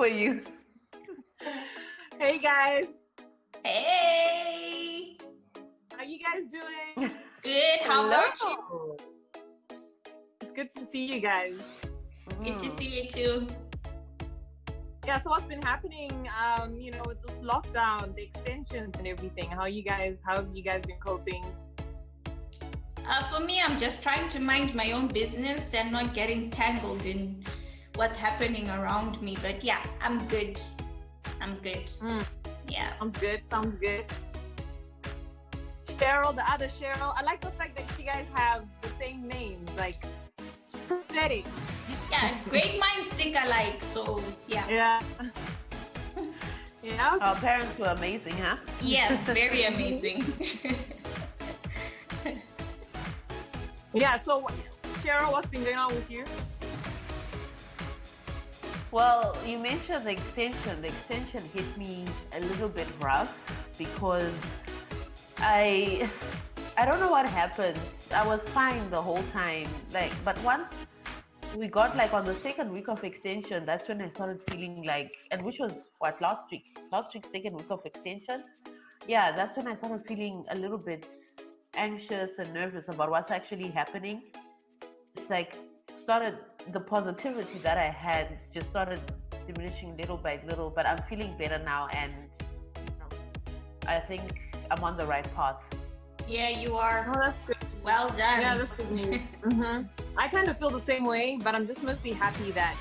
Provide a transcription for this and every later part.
for you. Hey guys, Hey, how you guys doing? good. How about you? Hello. It's good to see you guys. Good to Mm. see you too. Yeah, so what's been happening? With this lockdown, the extensions and everything. How have you guys been coping? For me, I'm just trying to mind my own business and not getting tangled in what's happening around me. But yeah, I'm good. I'm good. Yeah. Sounds good. Cheryl, the other Cheryl. I like the fact that you guys have the same names. Like, it's prophetic. Yeah, great minds think alike. So yeah. Yeah. Yeah. Our parents were amazing, huh? Yes, very amazing. Yeah. So, Cheryl, what's been going on with you? Well, you mentioned the extension. The extension hit me a little bit rough because I don't know what happened. I was fine the whole time. But once we got on the second week of extension, that's when I started feeling and which was what, last week's second week of extension. Yeah, that's when I started feeling a little bit anxious and nervous about what's actually happening. It's the positivity that I had just started diminishing little by little, but I'm feeling better now, and I think I'm on the right path. Yeah, you are. Oh, that's good. Well done. Yeah, that's good news. I kind of feel the same way, but I'm just mostly happy that,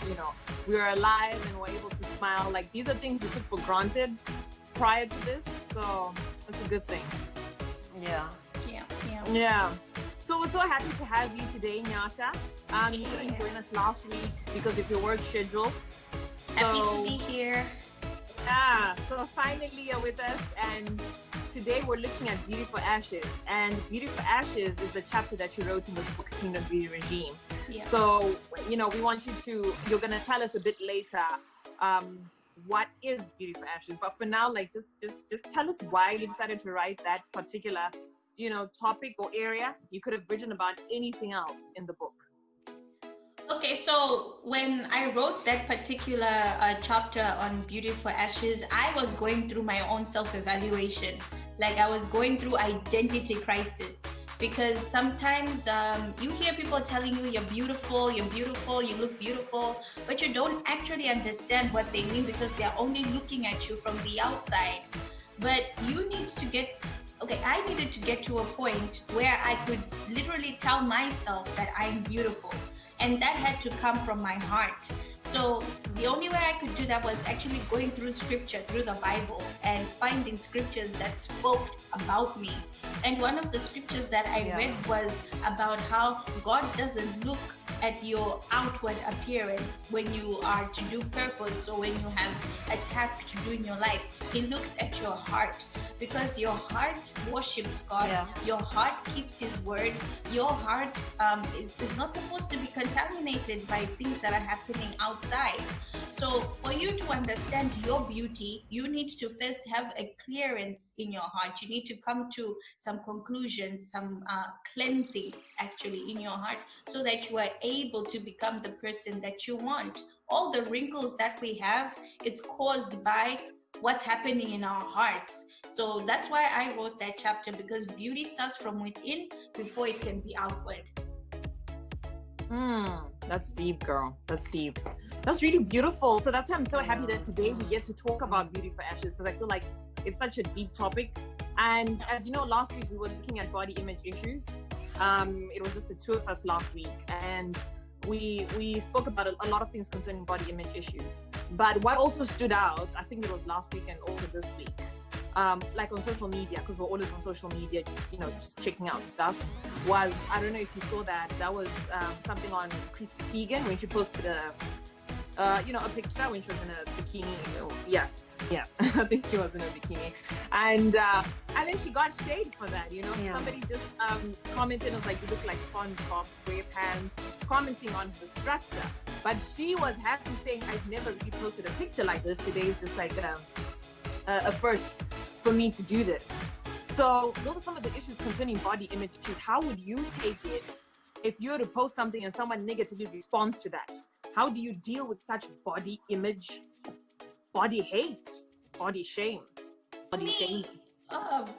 we are alive and we're able to smile. Like, these are things we took for granted prior to this, so that's a good thing. Yeah. Yeah. So we're so happy to have you today, Nyasha. You couldn't join us last week because of your work schedule. Happy to be here. Yeah, so finally you're with us, and today we're looking at Beauty for Ashes. And Beauty for Ashes is the chapter that you wrote in the book Kingdom Beauty Regime. Yeah. So, we want you're going to tell us a bit later what is Beauty for Ashes. But for now, just tell us why you decided to write that particular, topic or area. You could have written about anything else in the book. Okay, so when I wrote that particular chapter on Beauty for Ashes, I was going through my own self-evaluation. I was going through identity crisis, because sometimes you hear people telling you you're beautiful, you look beautiful, but you don't actually understand what they mean because they're only looking at you from the outside. But I needed to get to a point where I could literally tell myself that I'm beautiful. And that had to come from my heart. So the only way I could do that was actually going through scripture, through the Bible, and finding scriptures that spoke about me. And one of the scriptures that I read was about how God doesn't look at your outward appearance when you are to do purpose or when you have a task to do in your life. He looks at your heart, because your heart worships God. Your heart keeps his word. Your heart is not supposed to be contaminated by things that are happening outside. So for you to understand your beauty, you need to first have a clearance in your heart. You need to come to some conclusions, some cleansing actually in your heart, so that you are able to become the person that you want. All the wrinkles that we have, it's caused by what's happening in our hearts. So that's why I wrote that chapter, because beauty starts from within before it can be outward. That's deep, girl. That's deep. That's really beautiful. So that's why I'm so happy that today we get to talk about Beauty for Ashes, because I feel like it's such a deep topic. And as you know, last week we were looking at body image issues. It was just the two of us last week, and we spoke about a lot of things concerning body image issues. But what also stood out, I think it was last week and also this week, on social media, because we're always on social media, just checking out stuff, was, I don't know if you saw that was something on Chrissy Teigen when she posted a picture when she was in a bikini. Yeah, I think she was in a bikini, and then she got shade for that. Somebody just commented and was like, "You look like SpongeBob SquarePants," commenting on her structure. But she was happy, saying, "I've never really posted a picture like this. Today is just like a first for me to do this." So those are some of the issues concerning body image issues. How would you take it if you were to post something and someone negatively responds to that? How do you deal with such body image body hate, body shame, body Me, shame.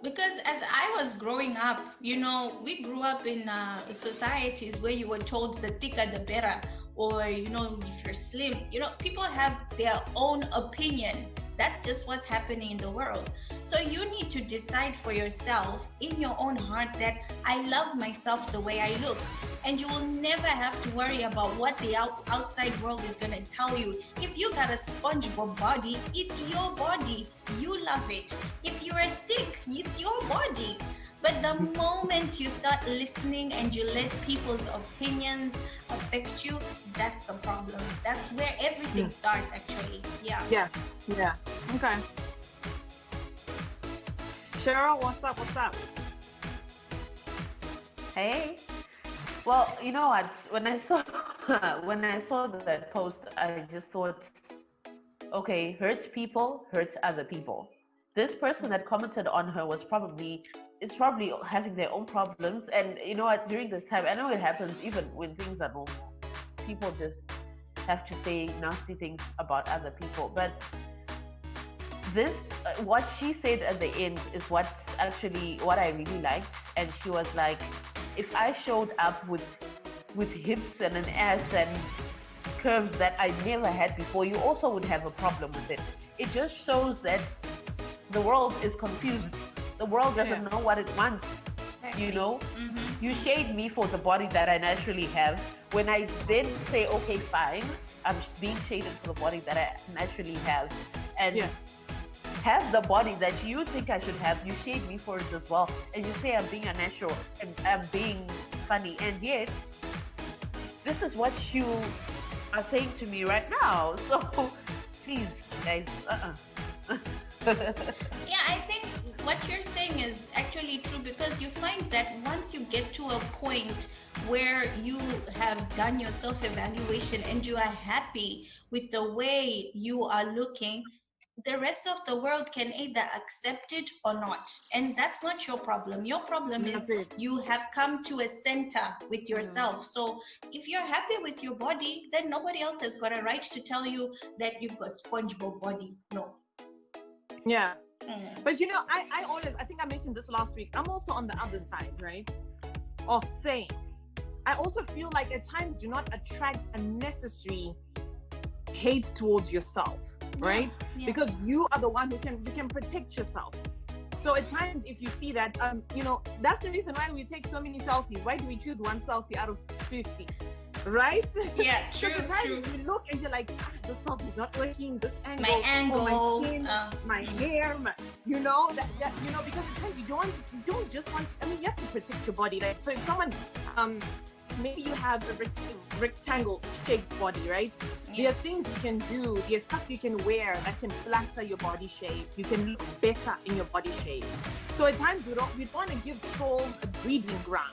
because as I was growing up, we grew up in societies where you were told the thicker the better, or if you're slim, people have their own opinion. That's just what's happening in the world. So you need to decide for yourself in your own heart that I love myself the way I look. And you will never have to worry about what the outside world is going to tell you. If you got a SpongeBob body, it's your body. You love it. If you're thick, it's your body. But the moment you start listening and you let people's opinions affect you, that's the problem. That's where everything starts, actually. Yeah. Yeah. Okay. Cheryl, what's up? Hey. Well, you know what? When I saw that post, I just thought, okay, hurts people, hurts other people. This person that commented on her is probably having their own problems. And you know what? During this time, I know it happens even when things are normal. People just have to say nasty things about other people. But this, what she said at the end, is what's actually what I really liked. And she was like, if I showed up with hips and an ass and curves that I never had before, you also would have a problem with it. It just shows that the world is confused. The world doesn't know what it wants. You know, you shade me for the body that I naturally have. When I then say, okay, fine, I'm being shaded for the body that I naturally have, and have the body that you think I should have, you shade me for it as well. And you say I'm being unnatural and I'm being funny. And yet, this is what you are saying to me right now. So, please, guys, Yeah, I think what you're saying is actually true, because you find that once you get to a point where you have done your self-evaluation and you are happy with the way you are looking, the rest of the world can either accept it or not. And that's not your problem. Your problem is you have come to a center with yourself. So if you're happy with your body, then nobody else has got a right to tell you that you've got SpongeBob body. No. Yeah. But I think I mentioned this last week. I'm also on the other side, right? Of saying, I also feel like at times do not attract unnecessary hate towards yourself, right? Yeah. Because you are the one who can protect yourself. So at times, if you see that, that's the reason why we take so many selfies. Why do we choose one selfie out of 50? Right? Yeah, true. So the time you look and you're like, this selfie's not working. This angle, my angle, my skin, my hair, because at times you don't just want. You have to protect your body, right? So if someone, maybe you have a rectangle shaped body, right? There are things you can do. There's stuff you can wear that can flatter your body shape. You can look better in your body shape. So at times we want to give trolls a breeding ground.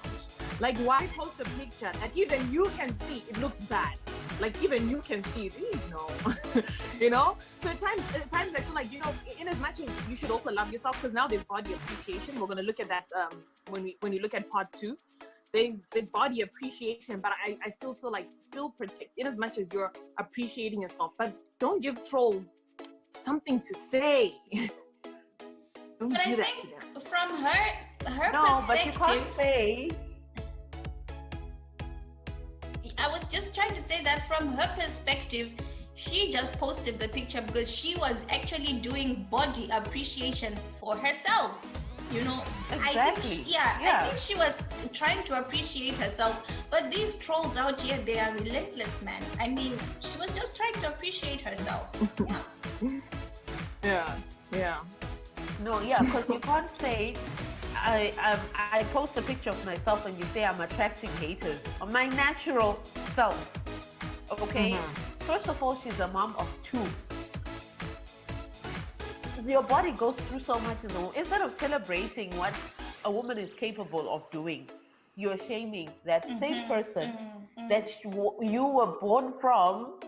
Like, why post a picture that even you can see it looks bad? Like, even you can see it. No. So at times I feel like, in as much as you should also love yourself, because now there's body appreciation. We're going to look at that when you look at part 2. There's body appreciation, but I still feel like protect, in as much as you're appreciating yourself, but don't give trolls something to say. Don't but do I that think to them. from her no, perspective, but you can't say. I was just trying to say that from her perspective, she just posted the picture because she was actually doing body appreciation for herself. Exactly. I think she was trying to appreciate herself, but these trolls out here, they are relentless, man. I mean, she was just trying to appreciate herself. Yeah. No, because you can't say, I post a picture of myself and you say I'm attracting haters on my natural self. Okay? First of all, she's a mom of 2. Your body goes through so much, instead of celebrating what a woman is capable of doing, you're shaming that same person that you were born from,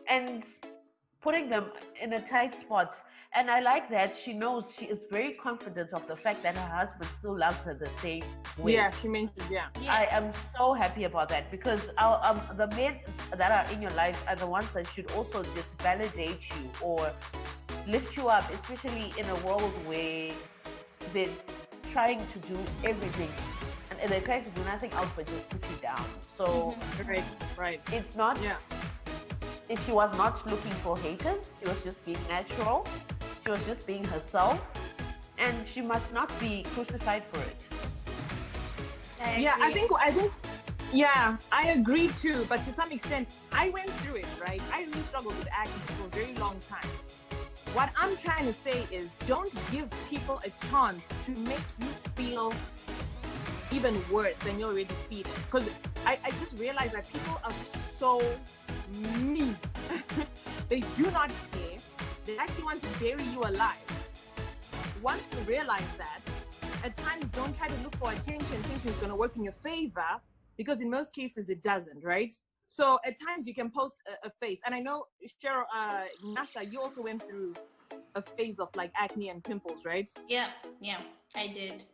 and putting them in a tight spot. And I like that she knows, she is very confident of the fact that her husband still loves her the same way. Yeah, she mentioned, yeah. I am so happy about that, because the men that are in your life are the ones that should also just validate you or lift you up, especially in a world where they're trying to do everything and they're trying to do nothing else but just put you down. So Right. it's not, Yeah. if she was not looking for haters, she was just being natural. She was just being herself, and she must not be crucified for it. I think, yeah, I agree too. But to some extent, I went through it, right? I really struggled with acne for a very long time. What I'm trying to say is, don't give people a chance to make you feel even worse than you're already feeling. Because I just realized that people are so mean. They do not care. They actually want to bury you alive. Once you realize that, at times don't try to look for attention thinking it's going to work in your favor, because in most cases it doesn't, right? So at times you can post a face. And I know, Cheryl, Nasha, you also went through a phase of like acne and pimples, right? Yeah, I did.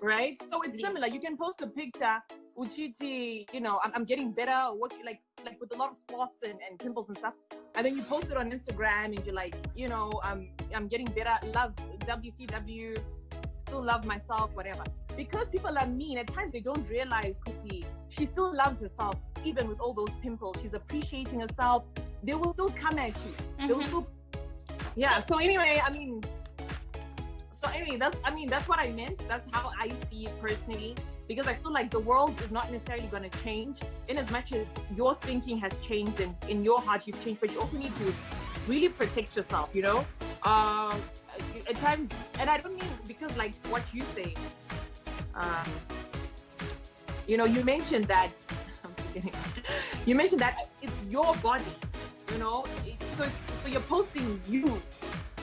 Right? So it's similar. You can post a picture, Uchiti, I'm getting better, or what, like with a lot of spots and pimples and stuff. And then you post it on Instagram and you're like, I'm getting better, love WCW, still love myself, whatever. Because people are mean, at times they don't realize, Kuti, she still loves herself, even with all those pimples. She's appreciating herself. They will still come at you. They will still, yeah. So anyway, that's what I meant. That's how I see it personally. Because I feel like the world is not necessarily going to change in as much as your thinking has changed and in your heart you've changed, but you also need to really protect yourself, at times, and I don't mean because like what you say, you mentioned that, you mentioned that it's your body, so you're posting you,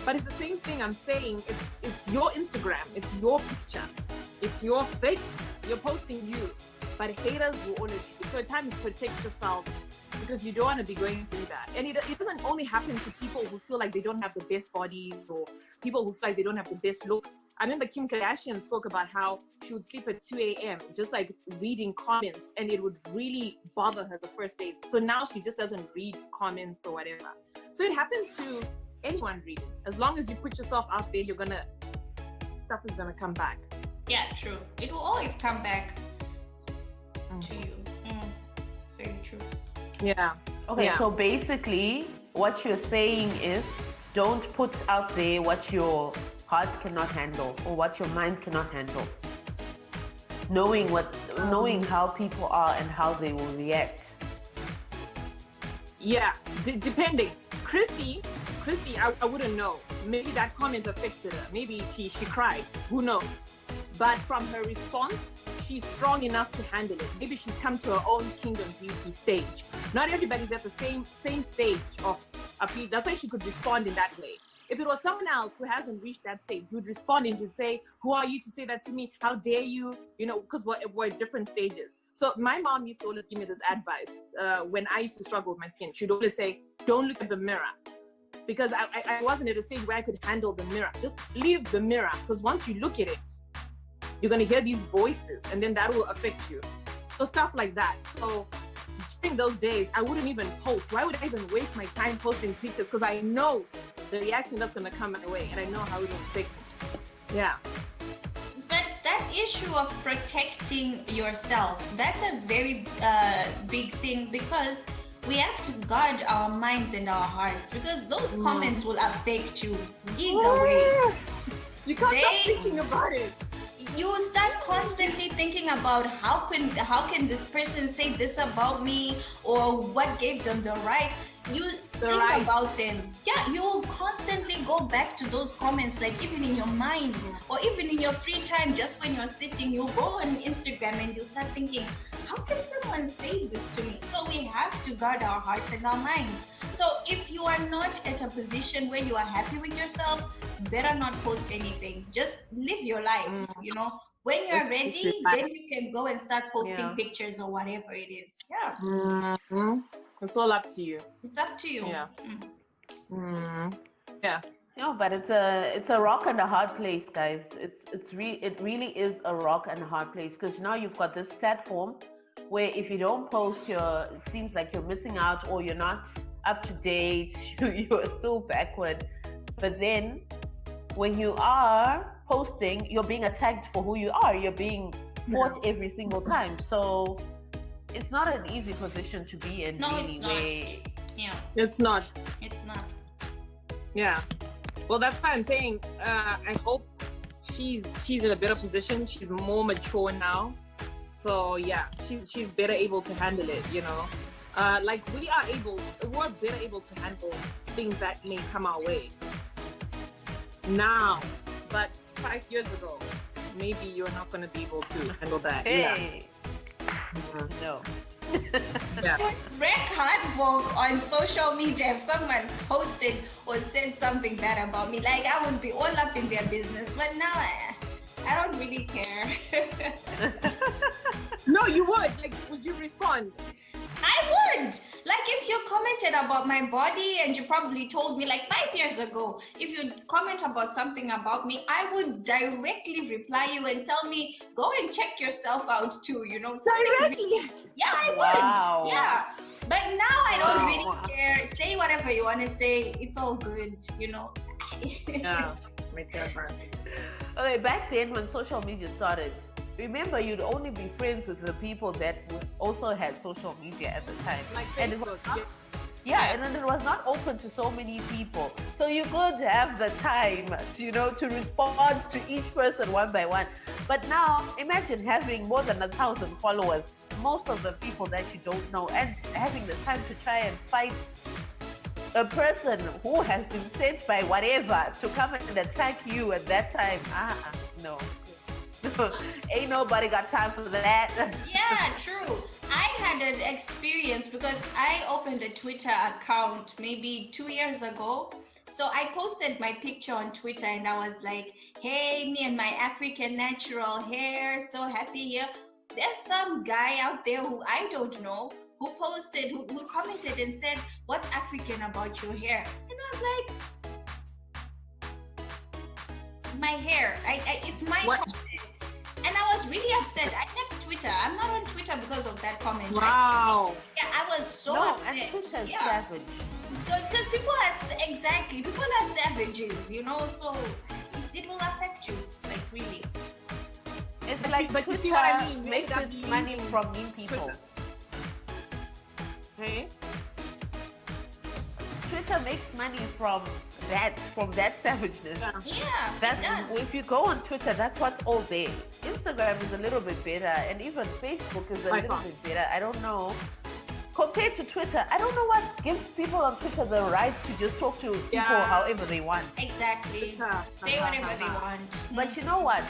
but it's the same thing I'm saying, it's your Instagram, it's your picture, it's your face. You're posting you, but haters will always be. So at times protect yourself, because you don't want to be going through that. And it doesn't only happen to people who feel like they don't have the best bodies, or people who feel like they don't have the best looks. I remember Kim Kardashian spoke about how she would sleep at 2 a.m. just like reading comments, and it would really bother her the first days. So now she just doesn't read comments or whatever. So it happens to anyone reading. As long as you put yourself out there, stuff is gonna come back. Yeah, true. It will always come back to you. Very true. Yeah. Okay, yeah. So basically, what you're saying is, don't put out there what your heart cannot handle or what your mind cannot handle. Knowing how people are and how they will react. Yeah, depending. Chrissy, I wouldn't know. Maybe that comment affected her. Maybe she cried. Who knows? But from her response, she's strong enough to handle it. Maybe she's come to her own kingdom beauty stage. Not everybody's at the same stage of appeal. That's why she could respond in that way. If it was someone else who hasn't reached that stage, you'd respond and you'd say, who are you to say that to me? How dare you? Because we're at different stages. So my mom used to always give me this advice when I used to struggle with my skin. She'd always say, don't look at the mirror. Because I wasn't at a stage where I could handle the mirror. Just leave the mirror. Because once you look at it, you're going to hear these voices, and then that will affect you. So stuff like that. So during those days, I wouldn't even post. Why would I even waste my time posting pictures? Because I know the reaction that's going to come my way, and I know how it will affect me. Yeah. But that issue of protecting yourself, that's a very big thing, because we have to guard our minds and our hearts, because those comments will affect you either way. You can't stop thinking about it. You start constantly thinking about how can this person say this about me, or what gave them the right. You think about them. Yeah, you will constantly go back to those comments, like even in your mind or even in your free time, just when you're sitting, you go on Instagram and you start thinking, how can someone say this to me? So we have to guard our hearts and our minds. So if you are not at a position where you are happy with yourself, better not post anything. Just live your life, When you're ready, then you can go and start posting pictures or whatever it is. Yeah. Mm-hmm. It's all up to you. It's up to you. Yeah. Yeah. No, but it's a rock and a hard place, guys. It really is a rock and a hard place because now you've got this platform where if you don't post, it seems like you're missing out or you're not up to date. You're still backward. But then when you are posting, you're being attacked for who you are. You're being fought every single time. So it's not an easy position to be in. No, really, it's not. Yeah, It's not. it's not. Yeah. Well, that's why I'm saying I hope she's in a better position. She's more mature now. So yeah, she's better able to handle it, you know. Like we're better able to handle things that may come our way now. But 5 years ago, maybe you're not gonna be able to handle that. Hey, Yeah. no. Yeah. Wreck Hardvogue on social media. If someone posted or said something bad about me, like I would be all up in their business. But now I don't really care. No, you would. Like, would you respond? I would. Like if you commented about my body and you probably told me like 5 years ago, if you comment about something about me, I would directly reply you and tell me, go and check yourself out too, you know. Directly. Yeah, I would. Wow. Yeah. But now I don't Wow. really care. Say whatever you want to say. It's all good, you know. Yeah. Make that part. Okay, back then when social media started, remember you'd only be friends with the people that also had social media at the time. Like And it was Facebook. not, yeah, and then it was not open to so many people. So you could have the time, to respond to each person one by one. But now imagine having more than 1,000 followers, most of the people that you don't know, and having the time to try and fight a person who has been sent by whatever to come and attack you at that time. No. Ain't nobody got time for that. Yeah, true. I had an experience because I opened a Twitter account maybe 2 years ago. So I posted my picture on Twitter and I was like, hey, me and my African natural hair, so happy here. There's some guy out there who I don't know who posted, who commented and said, what's African about your hair? And I was like, my hair, it's my What? comment. And I was really upset. I left Twitter. I'm not on Twitter because of that comment. Wow. I was so No, upset. and Twitter's Yeah. savage. Because people are savages, you know, so it will affect you, like really. It's But like you- but you Twitter see what I mean? makes That its means money from mean people. Twitter. Hey? Twitter makes money from that savageness. Yeah. Yeah, it That's does. if you go on Twitter, that's what's all there. Instagram is a little bit better, and even Facebook is a By little far. bit better. I don't know. Compared to Twitter, I don't know what gives people on Twitter the right to just talk to people Yeah. however they want. Exactly. Twitter. Say whatever they want. But you know what?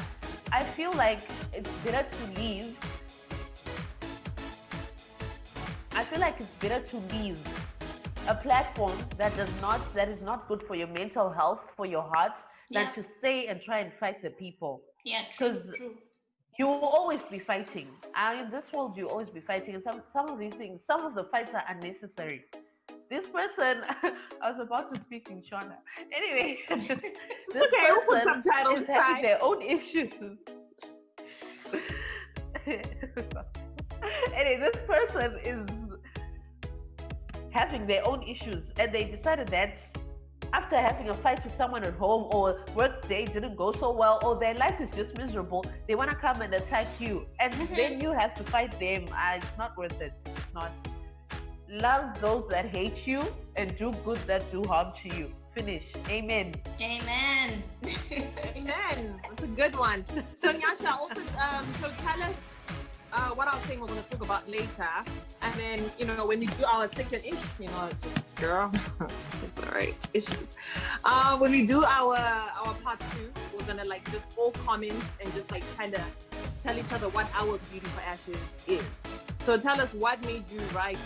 I feel like it's better to leave. I feel like it's better to leave a platform that is not good for your mental health, for your heart, Yeah. than to stay and try and fight the people. Yeah, true, 'Cause- true. You will always be fighting. In this world, you always be fighting, and some of these things, some of the fights are unnecessary. This person, I was about to speak in Shona. Anyway, this Okay, we'll put person subtitles is having aside. their own issues. Anyway, this person is having their own issues, and they decided that after having a fight with someone at home, or work day didn't go so well, or their life is just miserable, they want to come and attack you, and then you have to fight them. It's not worth it. It's not. Love those that hate you and do good that do harm to you. Finish. Amen. Amen. Amen. That's a good one. So Nyasha, also, so tell us what I was saying we're going to talk about later. And then, when we do our second ish, it's just, girl, it's all right, issues. When we do our part 2, we're going to just all comment and just kind of tell each other what our Beauty for Ashes is. So tell us what made you write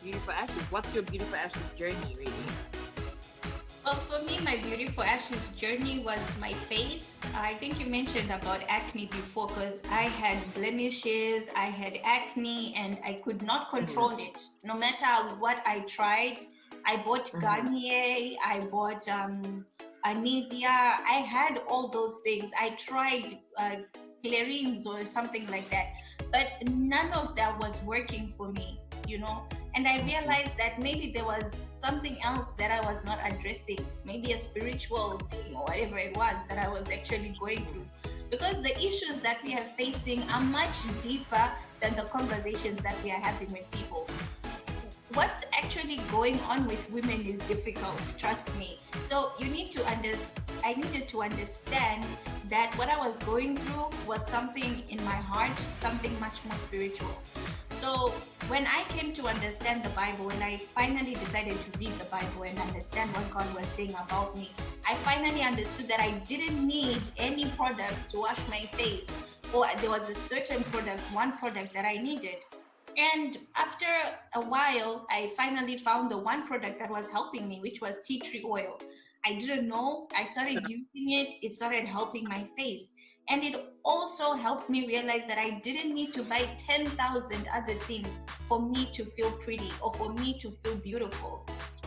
Beauty for Ashes. What's your Beauty for Ashes journey, really? Well, for me, my Beauty for Ashes journey was my face. I think you mentioned about acne before, because I had blemishes, I had acne, and I could not control it. No matter what I tried, I bought Garnier, I bought Nivea. I had all those things. I tried Clarins or something like that, but none of that was working for me, you know. And I realized that maybe there was something else that I was not addressing, maybe a spiritual thing or whatever it was that I was actually going through. Because the issues that we are facing are much deeper than the conversations that we are having with people. What's actually going on with women is difficult, trust me. So you need to I needed to understand that what I was going through was something in my heart, something much more spiritual. So when I came to understand the Bible, when I finally decided to read the Bible and understand what God was saying about me, I finally understood that I didn't need any products to wash my face, or there was a certain product, one product that I needed. And after a while, I finally found the one product that was helping me, which was tea tree oil. I didn't know. I started using it. It started helping my face. And it also helped me realize that I didn't need to buy 10,000 other things for me to feel pretty or for me to feel beautiful.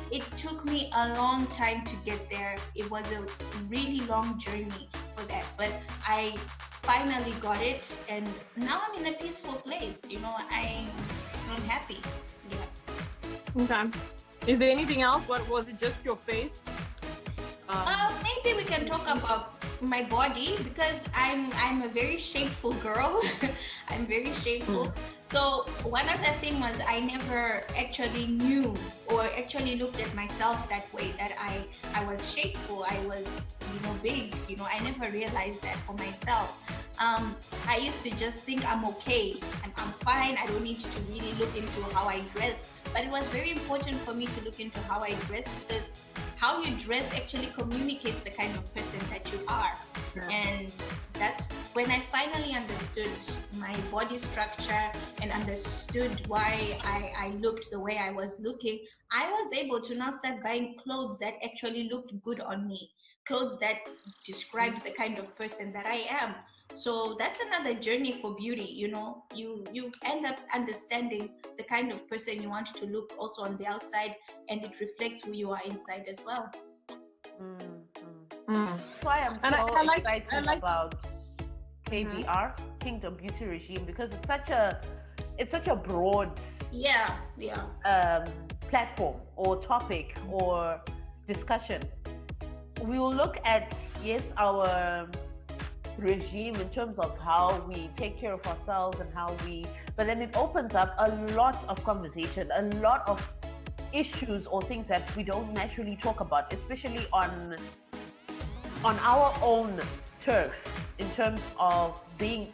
It took me a long time to get there. It was a really long journey for that. But I finally got it, and now I'm in a peaceful place. You know, I'm happy. Yeah. Okay. Is there anything else? What was it? Just your face? Maybe we can talk about my body, because I'm a very shapeful girl. I'm very shapeful. So one of the things was I never actually knew or actually looked at myself that way, that I was shapeful, I was, big, I never realized that for myself. I used to just think I'm okay and I'm fine. I don't need to really look into how I dress. But it was very important for me to look into how I dress, because how you dress actually communicates the kind of person that you are. Yeah. And that's when I finally understood my body structure and understood why I looked the way I was looking. I was able to now start buying clothes that actually looked good on me, clothes that described the kind of person that I am. So that's another journey for beauty. You end up understanding the kind of person you want to look also on the outside, and it reflects who you are inside as well. That's why I'm so excited about KBR, Kingdom Beauty Regime, because it's such a broad platform or topic or discussion. We will look at, yes, our regime in terms of how we take care of ourselves and but then it opens up a lot of conversation, a lot of issues or things that we don't naturally talk about, especially on our own turf, in terms of being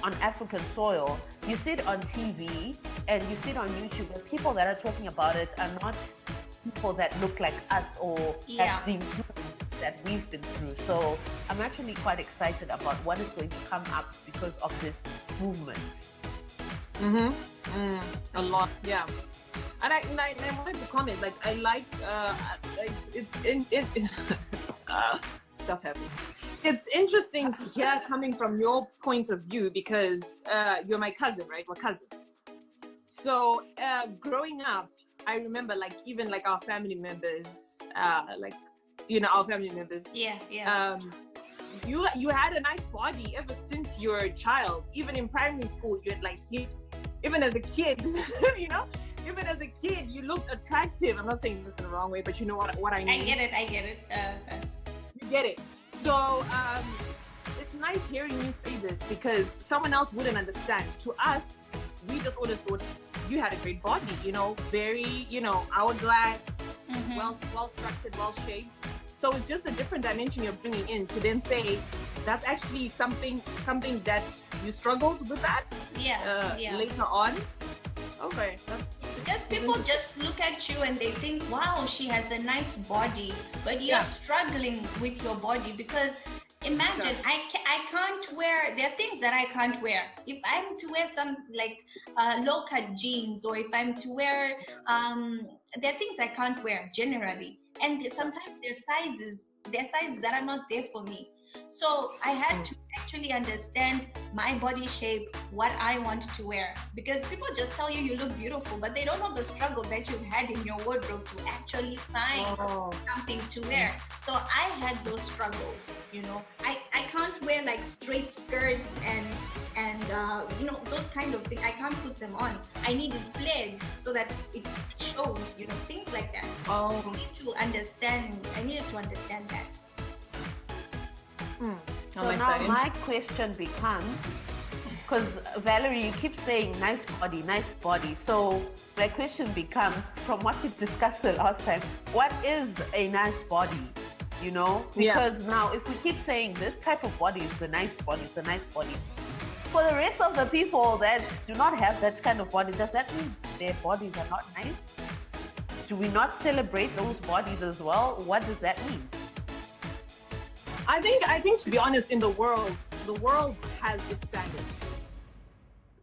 on African soil. You see it on TV and you see it on YouTube, and people that are talking about it are not people that look like us or have been through that we've been through. So I'm actually quite excited about what is going to come up because of this movement. A lot, yeah. And I wanted to comment, like, I like it's stuff happening. It's interesting to hear coming from your point of view, because you're my cousin, right? We're cousins. So growing up, I remember, like, even like our family members, our family members. You had a nice body ever since you were a child. Even in primary school, you had like hips. Even as a kid, even as a kid, you looked attractive. I'm not saying this in the wrong way, but you know what I mean. I get it. You get it. So it's nice hearing you say this, because someone else wouldn't understand. To us, we just always thought you had a great body, very, hourglass, well structured, well shaped. So it's just a different dimension you're bringing in to then say that's actually something that you struggled with that later on. Okay, because people just look at you and they think, wow, she has a nice body, but you're struggling with your body, because imagine I can't wear, there are things that I can't wear. If I'm to wear some like low cut jeans, or if I'm to wear there are things I can't wear generally, and sometimes there are sizes that are not there for me. So I had to actually understand my body shape, what I want to wear. Because people just tell you look beautiful, but they don't know the struggle that you've had in your wardrobe to actually find something to wear. So I had those struggles, you know. I can't wear like straight skirts and you know, those kind of things. I can't put them on. I need it flared so that it shows, you know, things like that. I needed to understand that. So now my question becomes, because Valerie, you keep saying nice body. So my question becomes, from what we discussed the last time, what is a nice body? You know, because now if we keep saying this type of body is the nice body, it's a nice body. For the rest of the people that do not have that kind of body, does that mean their bodies are not nice? Do we not celebrate those bodies as well? What does that mean? I think to be honest, in the world has its standards.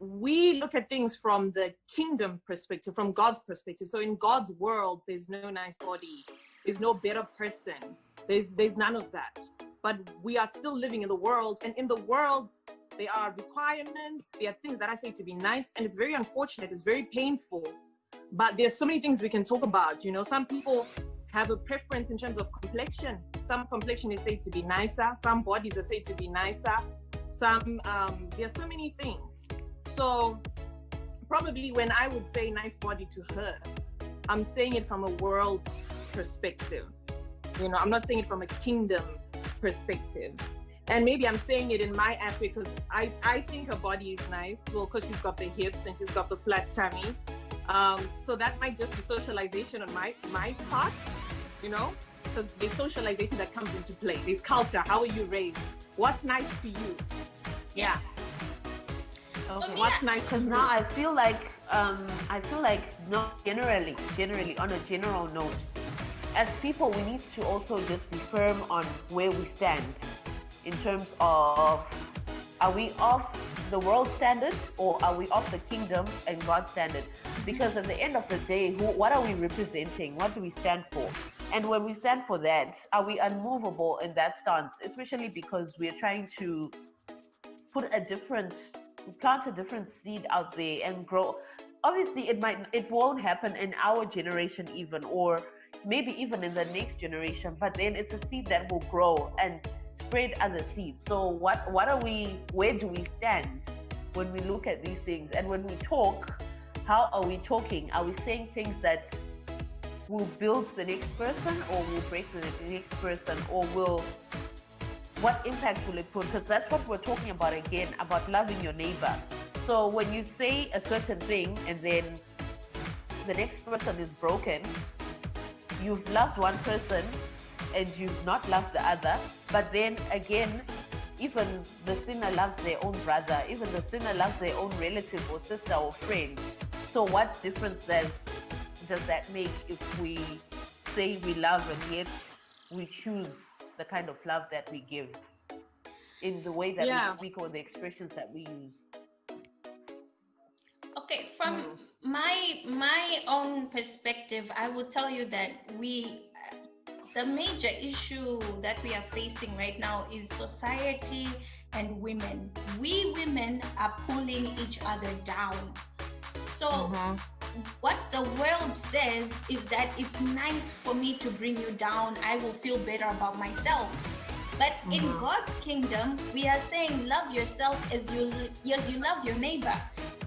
We look at things from the kingdom perspective, from God's perspective. So in God's world, there's no nice body, there's no better person, there's none of that. But we are still living in the world, and in the world, there are requirements, there are things that I say to be nice, and it's very unfortunate, it's very painful. But there's so many things we can talk about. You know, some people have a preference in terms of complexion. Some complexion is said to be nicer, some bodies are said to be nicer, some there's so many things. So probably when I would say nice body to her, I'm saying it from a world perspective. You know, I'm not saying it from a kingdom perspective. And maybe I'm saying it in my aspect because I think her body is nice. Well, because she's got the hips and she's got the flat tummy. So that might just be socialization on my part, you know, because there's socialization that comes into play. There's culture. How are you raised? What's nice to you? Yeah. Okay. What's nice to you? Now I feel like not generally on a general note, as people we need to also just be firm on where we stand in terms of, are we off the world standard or are we off the kingdom and God's standard? Because at the end of the day, what are we representing? What do we stand for? And when we stand for that, are we unmovable in that stance? Especially because we're trying to plant a different seed out there and grow. Obviously, it won't happen in our generation even, or maybe even in the next generation, but then it's a seed that will grow and spread other seeds. So where do we stand when we look at these things? And when we talk, how are we talking? Are we saying things that will build the next person or will break the next person, or what impact will it put? Because that's what we're talking about again, about loving your neighbor. So when you say a certain thing and then the next person is broken, you've loved one person and you've not loved the other. But then again, even the sinner loves their own brother, even the sinner loves their own relative or sister or friend. So what difference does that make if we say we love and yet we choose the kind of love that we give in the way that we speak or the expressions that we use? Okay, from my own perspective, I would tell you that the major issue that we are facing right now is society and women. We women are pulling each other down. So what the world says is that it's nice for me to bring you down. I will feel better about myself. But in God's kingdom, we are saying love yourself as you love your neighbor.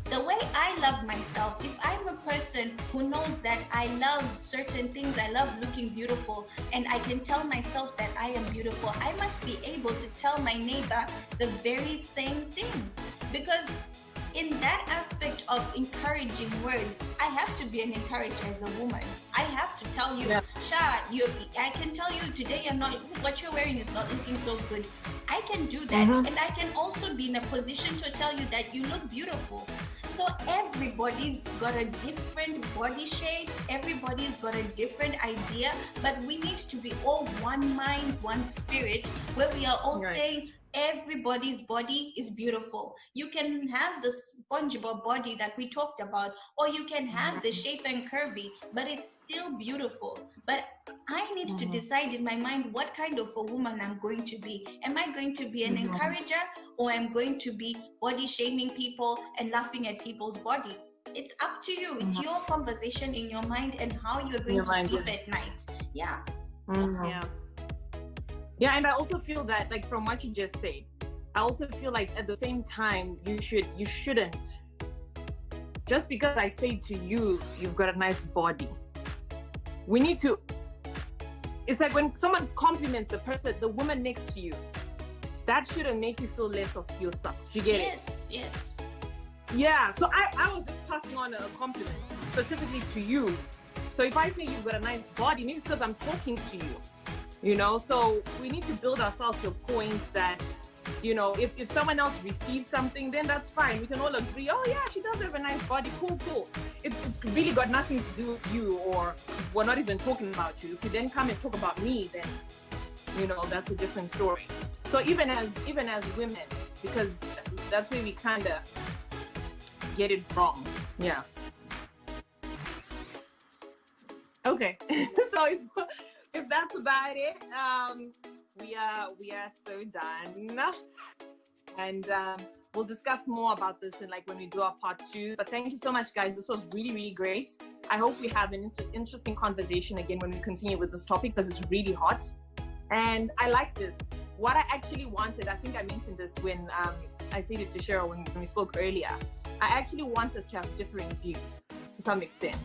The way I love myself, if I'm a person who knows that I love certain things, I love looking beautiful, and I can tell myself that I am beautiful, I must be able to tell my neighbor the very same thing. Because in that aspect of encouraging words, I have to be an encourager as a woman. I have to tell you, Sha, I can tell you today what you're wearing is not looking so good. I can do that. And I can also be in a position to tell you that you look beautiful. So everybody's got a different body shape. Everybody's got a different idea, but we need to be all one mind, one spirit, where we are all saying, everybody's body is beautiful. You can have the SpongeBob body that we talked about, or you can have the shape and curvy, but it's still beautiful. But I need to decide in my mind what kind of a woman I'm going to be. Am I going to be an encourager, or I'm going to be body shaming people and laughing at people's body? It's up to you. It's your conversation in your mind and how you're going to sleep at night. Yeah. Yeah. Yeah, and I also feel that, like, from what you just said, I also feel like at the same time you shouldn't, just because I say to you you've got a nice body, we need to, it's like when someone compliments the woman next to you, that shouldn't make you feel less of yourself. Do you get it? Yes. Yeah, so I was just passing on a compliment specifically to you. So if I say you've got a nice body, maybe because I'm talking to you, you know, so we need to build ourselves to a point that, you know, if someone else receives something, then that's fine. We can all agree, oh yeah, she does have a nice body, cool. It's really got nothing to do with you, or we're not even talking about you. If you then come and talk about me, then, you know, that's a different story. So even as women, because that's where we kind of get it wrong. Yeah. Okay. So if that's about it, we are so done, and we'll discuss more about this in, like, when we do our part 2. But thank you so much, guys. This was really great. I hope we have an interesting conversation again when we continue with this topic, because it's really hot, and I like this. What I actually wanted, I think I mentioned this when I said it to Cheryl when we spoke earlier. I actually want us to have differing views to some extent,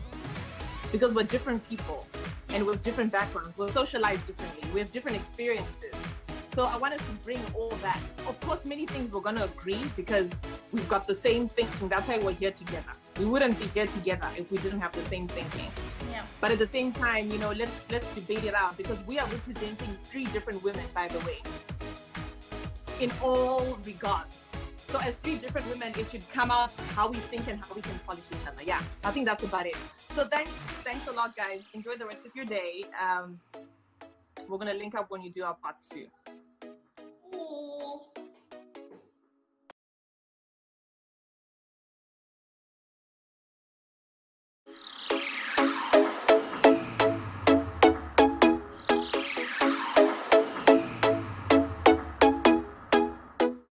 because we're different people and with different backgrounds. We're socialized differently. We have different experiences. So I wanted to bring all that. Of course, many things we're going to agree because we've got the same thinking. That's why we're here together. We wouldn't be here together if we didn't have the same thinking. Yeah. But at the same time, you know, let's debate it out, because we are representing 3 different women, by the way, in all regards. So as 3 different women, it should come out how we think and how we can polish each other. Yeah, I think that's about it. So thanks a lot, guys. Enjoy the rest of your day. We're going to link up when you do our part 2.